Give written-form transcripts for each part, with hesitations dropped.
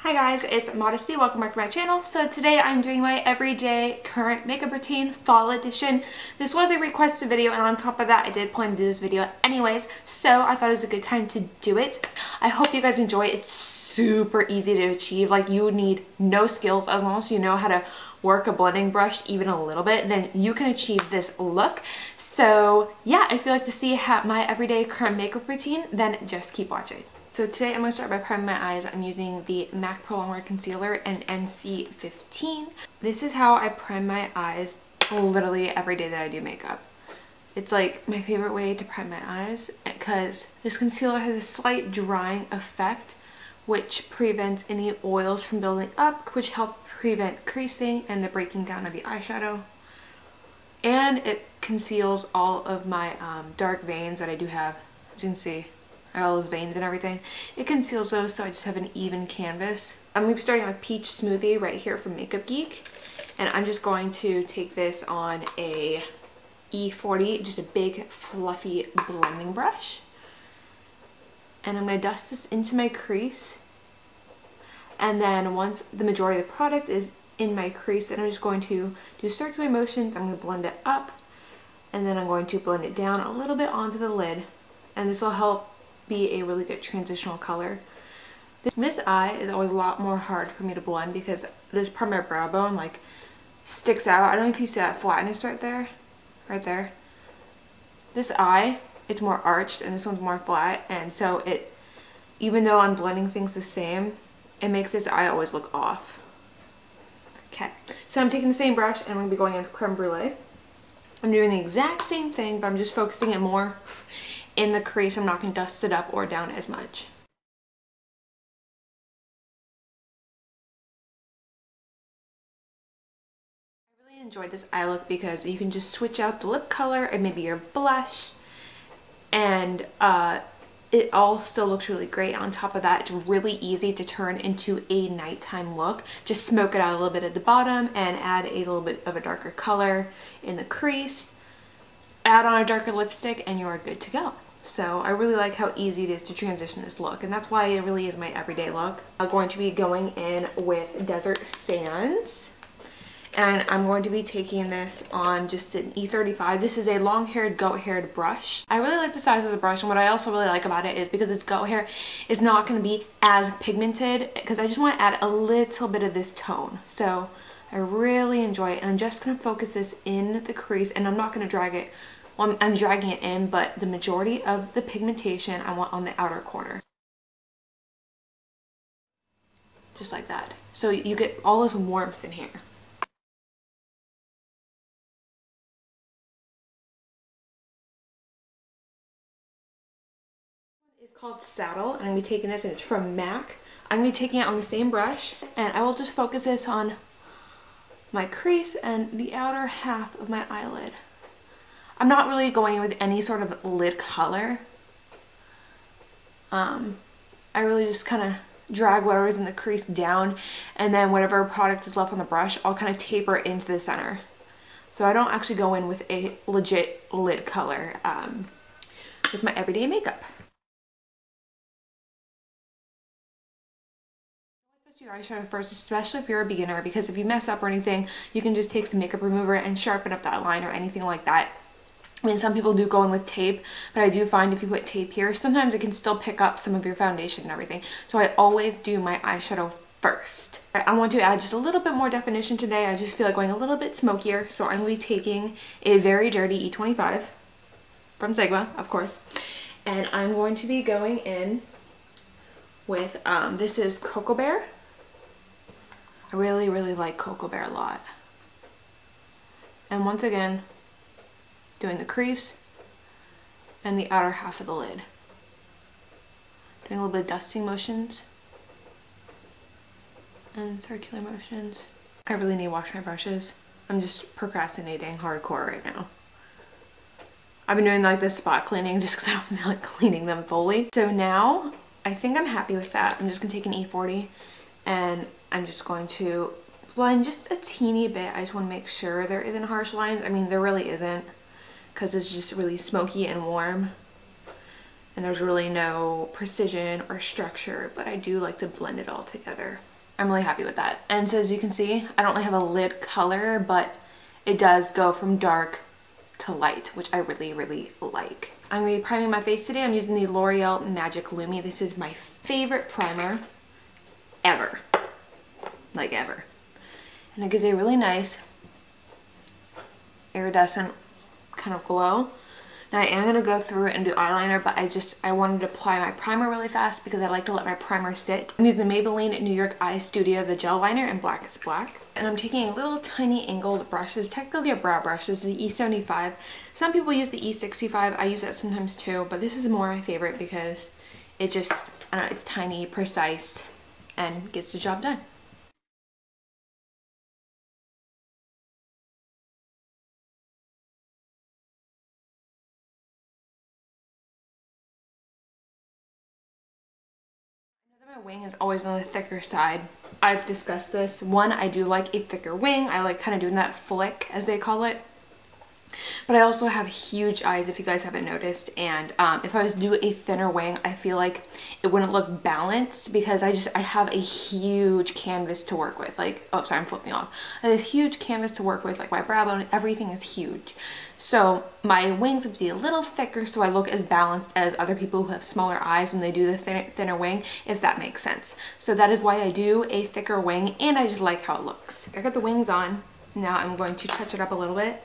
Hi guys, it's Modesty. Welcome back to my channel. So today I'm doing my everyday current makeup routine fall edition. This was a requested video, and on top of that I did plan to do this video anyways, so I thought it was a good time to do it. I hope you guys enjoy it. It's super easy to achieve. Like, you need no skills. As long as you know how to work a blending brush even a little bit, then you can achieve this look. So yeah, if you'd like to see my everyday current makeup routine, then just keep watching. So today I'm going to start by priming my eyes. I'm using the MAC Pro Longwear Concealer and NC15. This is how I prime my eyes literally every day that I do makeup. It's like my favorite way to prime my eyes because this concealer has a slight drying effect which prevents any oils from building up, which helps prevent creasing and the breaking down of the eyeshadow. And it conceals all of my dark veins that I do have. As you can see, all those veins and everything. It conceals those, so I just have an even canvas. I'm going to be starting with Peach Smoothie right here from Makeup Geek. And I'm just going to take this on a E40, just a big fluffy blending brush. And I'm going to dust this into my crease. And then once the majority of the product is in my crease, then I'm just going to do circular motions. I'm going to blend it up. And then I'm going to blend it down a little bit onto the lid. And this will help be a really good transitional color. This eye is always a lot more hard for me to blend because this part of my brow bone like sticks out. I don't know if you see that flatness right there. Right there. This eye, it's more arched and this one's more flat, and so it, even though I'm blending things the same, it makes this eye always look off. Okay, so I'm taking the same brush and I'm going to be going in with Creme Brulee. I'm doing the exact same thing, but I'm just focusing it more in the crease. I'm not going to dust it up or down as much. I really enjoyed this eye look because you can just switch out the lip color and maybe your blush, and it all still looks really great. On top of that, it's really easy to turn into a nighttime look. Just smoke it out a little bit at the bottom and add a little bit of a darker color in the crease. Add on a darker lipstick and you're good to go. So I really like how easy it is to transition this look, and that's why it really is my everyday look. I'm going to be going in with Desert Sands, and I'm going to be taking this on just an E35. This is a long-haired, goat-haired brush. I really like the size of the brush, and what I also really like about it is because it's goat hair, it's not going to be as pigmented because I just want to add a little bit of this tone. So I really enjoy it, and I'm just going to focus this in the crease, and I'm not going to drag it. Well, I'm dragging it in, but the majority of the pigmentation I want on the outer corner. Just like that. So you get all this warmth in here. It's called Saddle, and I'm going to be taking this, and it's from MAC. I'm going to be taking it on the same brush, and I will just focus this on my crease and the outer half of my eyelid. I'm not really going in with any sort of lid color. I really just kind of drag whatever's in the crease down, and then whatever product is left on the brush, I'll kind of taper it into the center. So I don't actually go in with a legit lid color with my everyday makeup. Your eyeshadow first, especially if you're a beginner, because if you mess up or anything, you can just take some makeup remover and sharpen up that line or anything like that. I mean, some people do go in with tape, but I do find if you put tape here, sometimes it can still pick up some of your foundation and everything. So I always do my eyeshadow first. I want to add just a little bit more definition today. I just feel like going a little bit smokier, so I'm going to be taking a very dirty E25 from Sigma, of course, and I'm going to be going in with, this is Cocoa Bear. I really, really like Cocoa Bear a lot. And once again, doing the crease and the outer half of the lid. Doing a little bit of dusting motions and circular motions. I really need to wash my brushes. I'm just procrastinating hardcore right now. I've been doing like this spot cleaning just because I don't feel like cleaning them fully. So now I think I'm happy with that. I'm just gonna take an E40 and I'm just going to blend just a teeny bit. I just want to make sure there isn't harsh lines. I mean, there really isn't, because it's just really smoky and warm, and there's really no precision or structure, but I do like to blend it all together. I'm really happy with that. And so as you can see, I don't really have a lid color, but it does go from dark to light, which I really, really like. I'm going to be priming my face today. I'm using the L'Oreal Magic Lumi. This is my favorite primer ever. Like ever. And it gives a really nice iridescent kind of glow. Now I am going to go through it and do eyeliner, but I wanted to apply my primer really fast because I like to let my primer sit. I'm using the Maybelline New York Eye Studio, the gel liner in Black is Black. And I'm taking a little tiny angled brush. This is technically a brow brush. This is the E75. Some people use the E65. I use that sometimes too, but this is more my favorite because it just, I don't know, it's tiny, precise, and gets the job done. My wing is always on the thicker side. I've discussed this. One, I do like a thicker wing. I like kind of doing that flick, as they call it. But I also have huge eyes, if you guys haven't noticed, and if I was to do a thinner wing, I feel like it wouldn't look balanced because I have a huge canvas to work with. Like, oh sorry, I'm flipping off. I have this huge canvas to work with, like my brow bone, everything is huge. So my wings would be a little thicker so I look as balanced as other people who have smaller eyes when they do the thinner wing, if that makes sense. So that is why I do a thicker wing, and I just like how it looks. I got the wings on. Now I'm going to touch it up a little bit.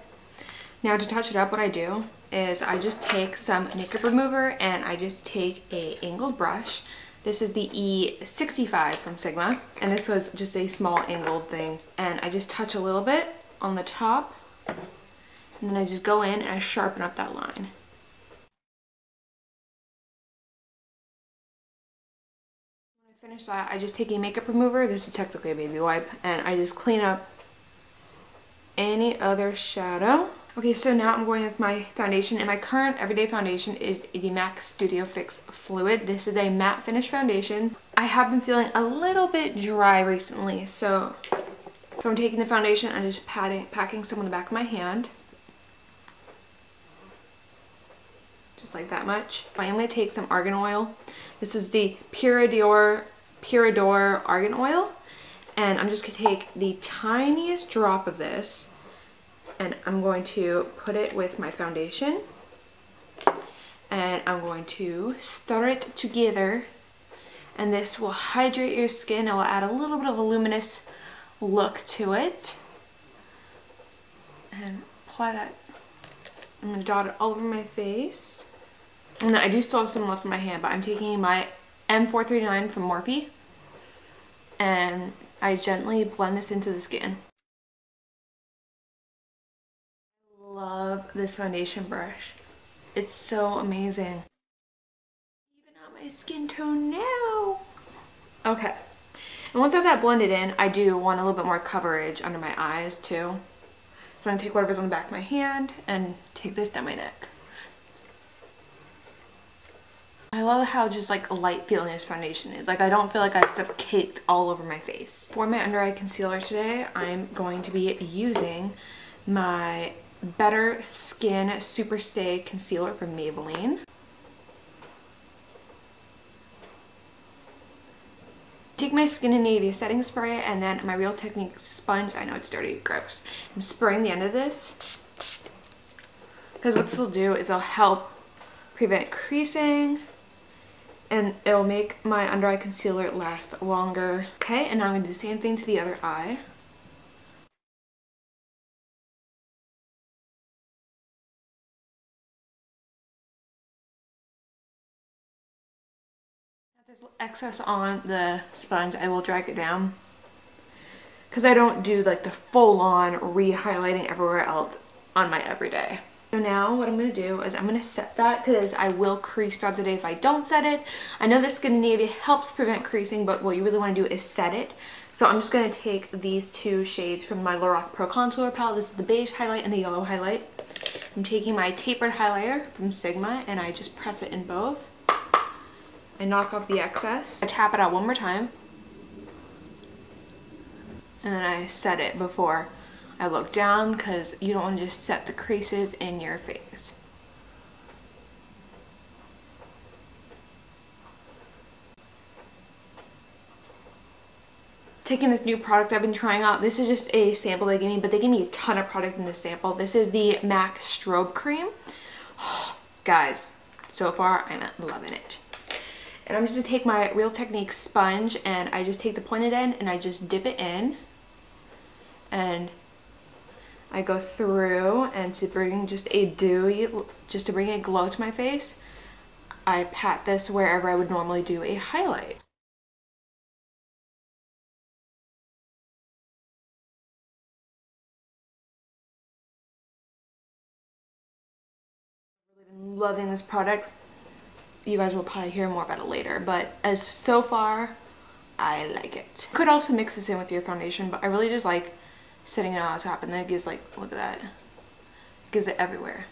Now to touch it up, what I do is I just take some makeup remover and I just take a angled brush. This is the E65 from Sigma, and this was just a small angled thing. And I just touch a little bit on the top, and then I just go in and I sharpen up that line. When I finish that, I just take a makeup remover. This is technically a baby wipe, and I just clean up any other shadow. Okay, so now I'm going with my foundation, and my current everyday foundation is the MAC Studio Fix Fluid. This is a matte finish foundation. I have been feeling a little bit dry recently, so I'm taking the foundation and just packing some on the back of my hand. Just like that much. I am going to take some argan oil. This is the Purador Argan Oil, and I'm just going to take the tiniest drop of this, and I'm going to put it with my foundation, and I'm going to stir it together, and this will hydrate your skin. It will add a little bit of a luminous look to it, and apply that. I'm going to dot it all over my face, and then I do still have some left in my hand, but I'm taking my M439 from Morphe, and I gently blend this into the skin. Love this foundation brush. It's so amazing. Even on my skin tone now. Okay. And once I have that blended in, I do want a little bit more coverage under my eyes too. So I'm gonna take whatever's on the back of my hand and take this down my neck. I love how just like a light feeling this foundation is. Like I don't feel like I have stuff caked all over my face. For my under eye concealer today, I'm going to be using my Better Skin Super Stay Concealer from Maybelline. Take my Skin and Navy setting spray and then my Real Technique sponge. I know it's dirty, gross. I'm spraying the end of this because what this will do is it'll help prevent creasing and it'll make my under eye concealer last longer. Okay, and now I'm going to do the same thing to the other eye. If there's excess on the sponge, I will drag it down because I don't do like the full-on re-highlighting everywhere else on my everyday. So now what I'm going to do is I'm going to set that because I will crease throughout the day if I don't set it. I know the Skin and Navy helps prevent creasing, but what you really want to do is set it. So I'm just going to take these two shades from my Lorac Pro Contour palette. This is the beige highlight and the yellow highlight. I'm taking my tapered highlighter from Sigma and I just press it in both. I knock off the excess. I tap it out one more time. And then I set it before I look down because you don't want to just set the creases in your face. taking this new product I've been trying out. This is just a sample they gave me, but they gave me a ton of product in this sample. This is the MAC Strobe Cream. Guys, so far I'm loving it. And I'm just gonna take my Real Technique sponge and I just take the pointed end and I just dip it in. And I go through, and to bring just a dewy, just to bring a glow to my face, I pat this wherever I would normally do a highlight. I'm loving this product. You guys will probably hear more about it later, but as so far, I like it. You could also mix this in with your foundation, but I really just like setting it on top, and then it gives, like, look at that. It gives it everywhere.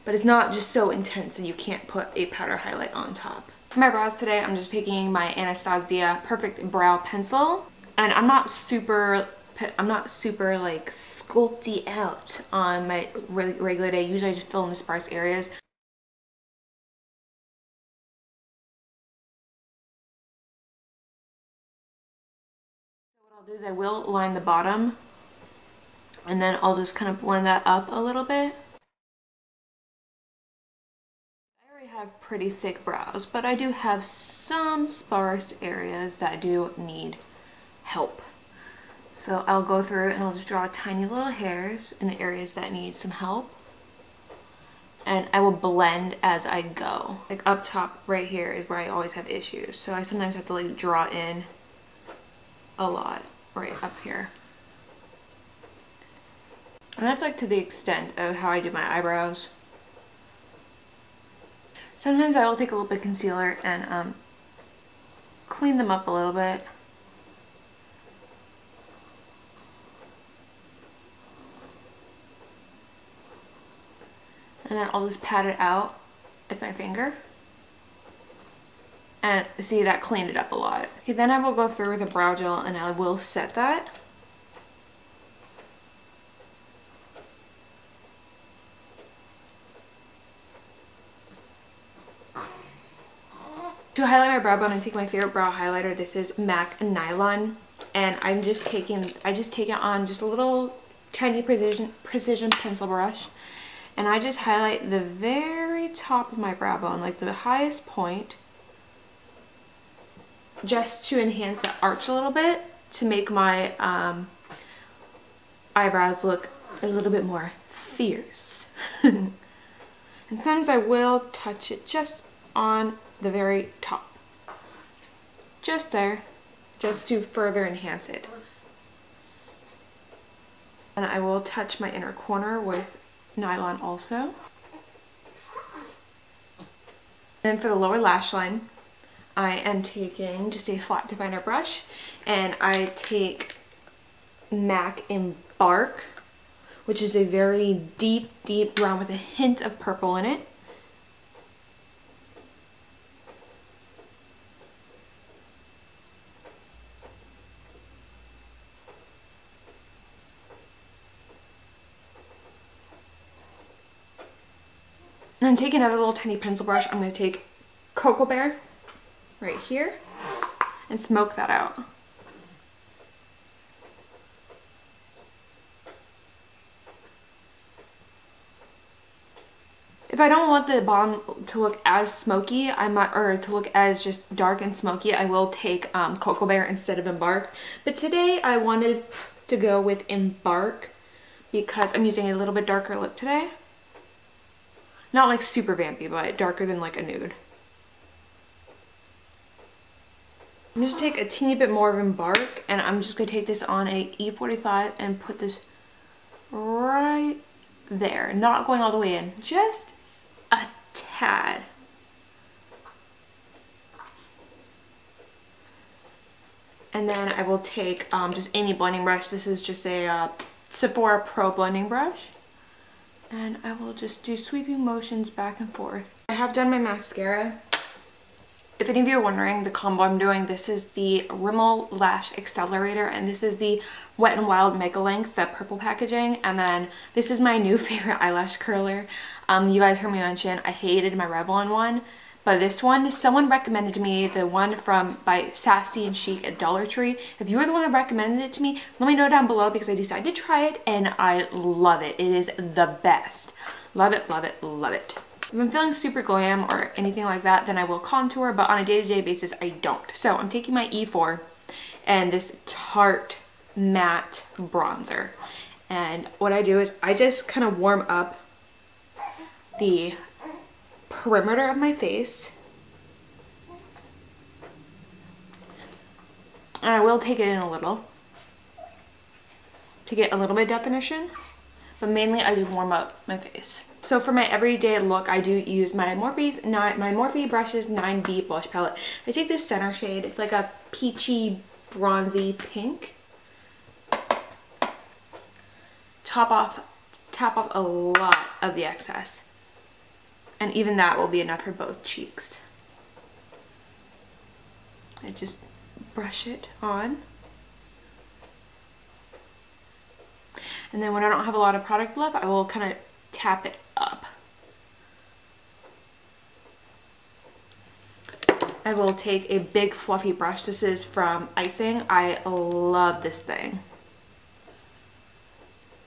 But it's not just so intense that you can't put a powder highlight on top. For my brows today, I'm just taking my Anastasia Perfect Brow Pencil. And I'm not super like sculpty out on my regular day. Usually I just fill in the sparse areas. So what I'll do is I will line the bottom, and then I'll just kind of blend that up a little bit. I already have pretty thick brows, but I do have some sparse areas that do need help. So I'll go through and I'll just draw tiny little hairs in the areas that need some help. And I will blend as I go. Like up top right here is where I always have issues. So I sometimes have to like draw in a lot right up here. And that's like to the extent of how I do my eyebrows. Sometimes I will take a little bit of concealer and clean them up a little bit. And then I'll just pat it out with my finger. And see, that cleaned it up a lot. Okay, then I will go through with a brow gel and I will set that. To highlight my brow bone, I take my favorite brow highlighter. This is MAC Nylon. And I just take it on just a little tiny precision pencil brush. And I just highlight the very top of my brow bone, like the highest point, just to enhance the arch a little bit, to make my eyebrows look a little bit more fierce. And sometimes I will touch it just on the very top. Just there, just to further enhance it. And I will touch my inner corner with Nylon also. Then for the lower lash line, I am taking just a flat definer brush, and I take MAC Embark, which is a very deep brown with a hint of purple in it. And then take another little tiny pencil brush. I'm going to take Cocoa Bear right here and smoke that out. If I don't want the bottom to look as smoky, or to look as just dark and smoky, I will take Cocoa Bear instead of Embark. But today I wanted to go with Embark because I'm using a little bit darker lip today. Not like super vampy, but darker than like a nude. I'm just take a teeny bit more of Embark, and I'm just going to take this on a E45 and put this right there. Not going all the way in, just a tad. And then I will take just any blending brush. This is just a Sephora Pro blending brush. And I will just do sweeping motions back and forth. I have done my mascara. If any of you are wondering, the combo I'm doing, this is the Rimmel Lash Accelerator, and this is the Wet n Wild Mega Length, the purple packaging, and then this is my new favorite eyelash curler. You guys heard me mention I hated my Revlon one, But this one, someone recommended to me the one by Sassy and Chic at Dollar Tree. If you were the one that recommended it to me, let me know down below because I decided to try it and I love it. It is the best. Love it, love it, love it. If I'm feeling super glam or anything like that, then I will contour, but on a day-to-day basis, I don't. So I'm taking my E4 and this Tarte matte bronzer. And what I do is I just kind of warm up the perimeter of my face. And I will take it in a little to get a little bit of definition, but mainly I just warm up my face. So for my everyday look, I do use my Morphe Brushes 9B blush palette. I take this center shade. It's like a peachy, bronzy pink. Tap off a lot of the excess. And even that will be enough for both cheeks. I just brush it on. And then when I don't have a lot of product left, I will kind of tap it up. I will take a big fluffy brush. This is from Icing. I love this thing.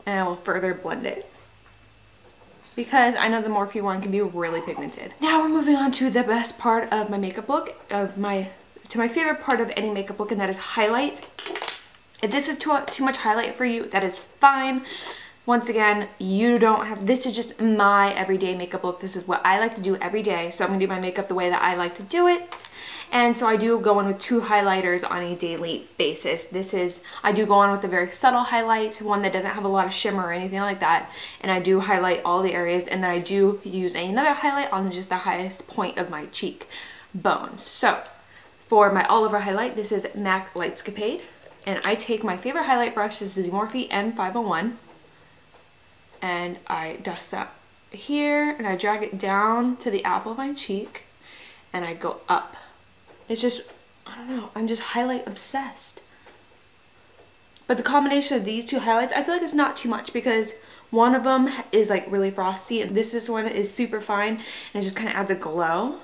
And I will further blend it, because I know the Morphe one can be really pigmented. Now we're moving on to the best part of my makeup look, to my favorite part of any makeup look, and that is highlight. If this is too much highlight for you, that is fine. Once again, you don't have, this is just my everyday makeup look. This is what I like to do every day. So I'm gonna do my makeup the way that I like to do it. And so I do go in with 2 highlighters on a daily basis. I do go on with a very subtle highlight, one that doesn't have a lot of shimmer or anything like that. And I do highlight all the areas, and then I do use another highlight on just the highest point of my cheek bone. So for my all over highlight, this is MAC Lightscapade. And I take my favorite highlight brush, this is the Morphe M501. And I dust that here, and I drag it down to the apple of my cheek, and I go up. It's just, I don't know, I'm just highlight obsessed. But the combination of these 2 highlights, I feel like it's not too much, because one of them is like really frosty, and this one is super fine, and it just kind of adds a glow.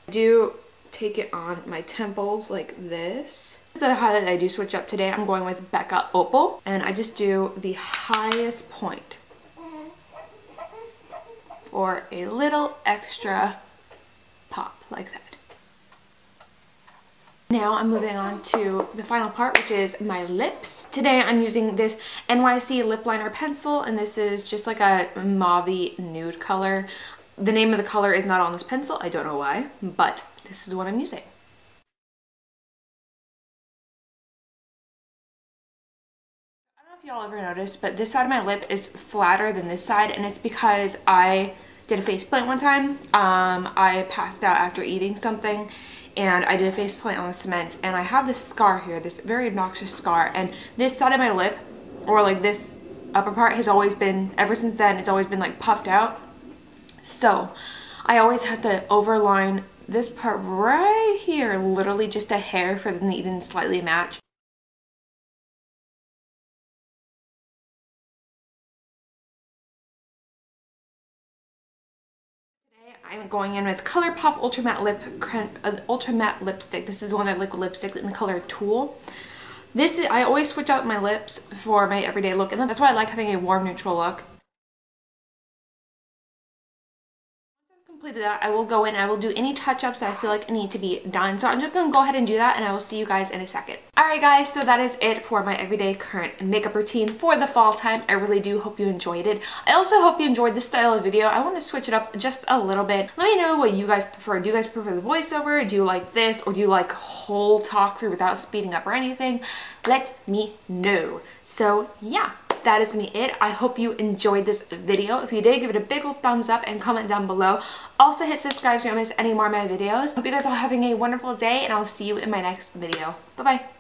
I do take it on my temples like this. This is a highlight I do switch up today. I'm going with Becca Opal, and I just do the highest point for a little extra pop like that. Now I'm moving on to the final part, which is my lips. Today I'm using this NYC lip liner pencil, and this is just like a mauve nude color. The name of the color is not on this pencil. I don't know why, but this is what I'm using. If y'all ever noticed, but this side of my lip is flatter than this side, and it's because I did a face plant one time. I passed out after eating something, and I did a face plant on the cement, and I have this scar here, this very obnoxious scar, and this side of my lip, or like this upper part, has always been, ever since then, it's always been like puffed out. So I always had to overline this part right here, literally just a hair, for them to even slightly match. I'm going in with ColourPop Ultra Matte Lipstick. This is one of their liquid lipsticks in the color Tulle. I always switch out my lips for my everyday look, and that's why I like having a warm neutral look. Completed that, I will go in and I will do any touch-ups that I feel like need to be done. So I'm just going to go ahead and do that, and I will see you guys in a second. Alright guys, so that is it for my everyday current makeup routine for the fall time. I really do hope you enjoyed it. I also hope you enjoyed this style of video. I want to switch it up just a little bit. Let me know what you guys prefer. Do you guys prefer the voiceover? Do you like this? Or do you like whole talk through without speeding up or anything? Let me know. So yeah, that is me it. I hope you enjoyed this video. If you did, give it a big old thumbs up and comment down below. Also hit subscribe so you don't miss any more of my videos. Hope you guys are having a wonderful day, and I will see you in my next video. Bye bye.